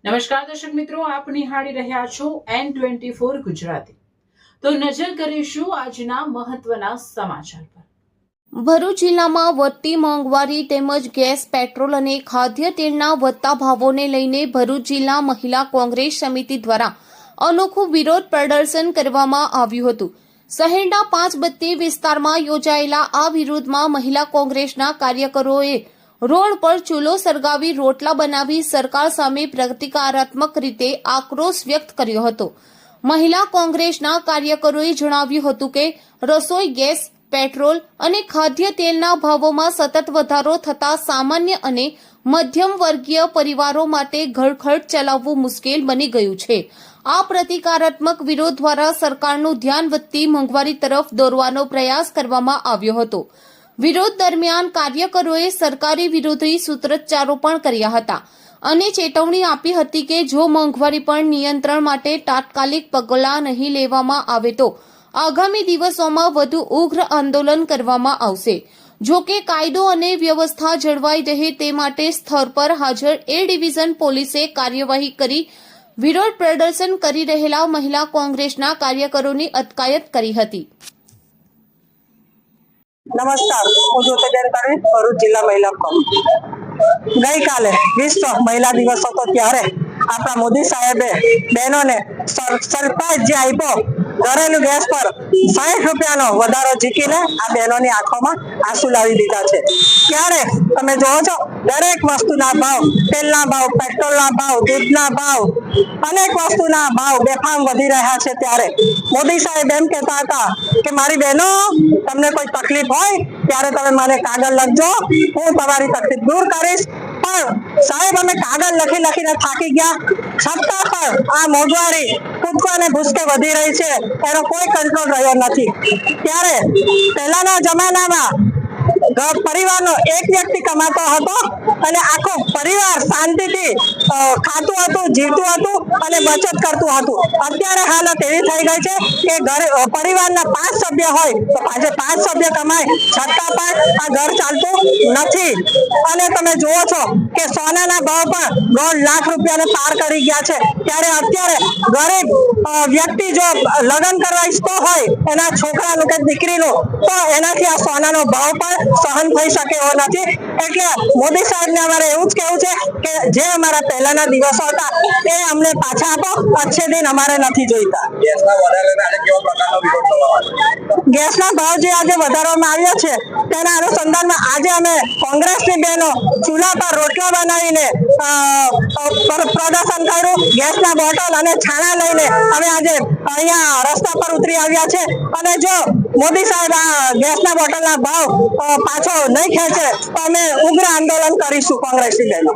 નમસ્કાર દર્શક મિત્રો, આપ નિહાળી રહ્યા છો N24 ગુજરાતી। તો નજર કરીશું આજના મહત્વના સમાચાર પર। ભરૂચ જિલ્લામાં વધતી મોંઘવારી તેમજ ગેસ, પેટ્રોલ અને ખાદ્ય તેલના વધતા ભાવોને લઈને ભરૂચ જિલ્લા મહિલા કોંગ્રેસ સમિતિ દ્વારા અનોખું વિરોધ પ્રદર્શન કરવામાં આવ્યું હતું। શહેરના 5 બત્તી વિસ્તારમાં યોજાયેલા આ વિરોધમાં મહિલા કોંગ્રેસના કાર્યકરોએ રોડ પર ચૂલો સળગાવી રોટલા બનાવી સરકાર સામે પ્રતિકારાત્મક રીતે આક્રોશ વ્યક્ત કર્યો હતો। મહિલા કોંગ્રેસના કાર્યકરોએ જણાવ્યું હતું કે રસોઈ ગેસ, પેટ્રોલ અને ખાદ્ય તેલના ભાવોમાં સતત વધારો થતા સામાન્ય અને મધ્યમ વર્ગીય પરિવારો માટે ઘરખર્ચ ચલાવવું મુશ્કેલ બની ગયું છે। આ પ્રતિકારાત્મક વિરોધ દ્વારા સરકારનું ધ્યાન વધતી મોંઘવારી તરફ દોરવાનો પ્રયાસ કરવામાં આવ્યો હતો। વિરોધ દરમિયાન કાર્યકરોએ સરકારી વિરોધી સૂત્રોચ્ચારો પણ કર્યા હતા અને ચેતવણી આપી હતી કે જો મોંઘવારી પર નિયંત્રણ માટે તાત્કાલિક પગલાં નહીં લેવામાં આવે તો આગામી દિવસોમાં વધુ ઉગ્ર આંદોલન કરવામાં આવશે। જો કે કાયદો અને વ્યવસ્થા જળવાઈ રહે તે માટે સ્થળ પર હાજર એ ડિવિઝન પોલીસે કાર્યવાહી કરી વિરોધ પ્રદર્શન કરી રહેલા મહિલા કોંગ્રેસના કાર્યકરોની અટકાયત કરી હતી। नमस्कार, હું જ્યોતિબેન પરવીન, ભરૂચ જિલ્લા મહિલા કોંગ્રેસ। ગઈકાલે વિશ્વ મહિલા દિવસ હતો ત્યારે આપણા મોદી સાહેબે બહેનોને સરપ્રાઈઝ જે આપ્યો ઘરેલું ગેસ પર 60 રૂપિયાનો વધારો જીતીને આ બહેનોની આંખોમાં આંસુ લાવી દીધા છે। ત્યારે તમે જોવો છો દરેક વસ્તુના ભાવ, તેલના ભાવ, પેટ્રોલના ભાવ, દૂધના ભાવ, અનેક વસ્તુના ભાવ બેફામ વધી રહ્યા છે। ત્યારે મોદી સાહેબ એમ કહેતા હતા કે મારી બહેનો, તમને કોઈ તકલીફ હોય ત્યારે તમે મને કાગળ લખજો, હું તમારી તકલીફ દૂર કરીશ। પણ સાહેબ અમે કાગળ લખીને થાકી ગયા, છતાં પણ આ મોંઘવારી કૂદકો અને ભૂસકે વધી રહી છે, એનો કોઈ કંટ્રોલ રહ્યો નથી। ત્યારે પહેલાના જમાનામાં પરિવારનો એક વ્યક્તિ કમાતો હતો અને આખો પરિવાર શાંતિથી ખાતું હતું, જીવતું હતું અને બચત કરતું હતું। અત્યારે હાલત એવી થઈ ગઈ છે કે પરિવારના 5 સભ્ય હોય તો આજે 5 સભ્ય કમાય છતાં પણ આ ઘર ચાલતું નથી। અને તમે જુઓ છો કે સોનાના ભાવ પણ 1.5 લાખ રૂપિયાને પાર કરી ગયા છે। ત્યારે અત્યારે ગરીબ વ્યક્તિ જો લગ્ન કરવા ઈચ્છતો હોય એના છોકરાનું કે દીકરીનું, તો એનાથી આ સોનાનો ભાવ પણ સહન થઈ શકે એવો નથી। એટલે મોદી સાહેબને અમારે એવું જ કહેવું છે કે જે અમારા પહેલાના દિવસો હતા એ અમને પાછા આપો, અચ્છે દિન અમારે નથી જોઈતા। ગેસના ભાવ જે આજે વધારવામાં આવ્યો છે તેના અનુસંધાનમાં આજે અમે કોંગ્રેસની બહેનો ચૂલા પર રોટલા બનાવીને પ્રદર્શન કર્યું। ગેસના બોટલ અને છાણા લઈને અમે આજે અહીંયા રસ્તા પર ઉતરી આવ્યા છે અને જો મોદી સાહેબ આ ગેસના બોટલના ભાવ પાછો નહીં ખેંચે તો અમે ઉગ્ર આંદોલન કરીશું કોંગ્રેસની બહેનો।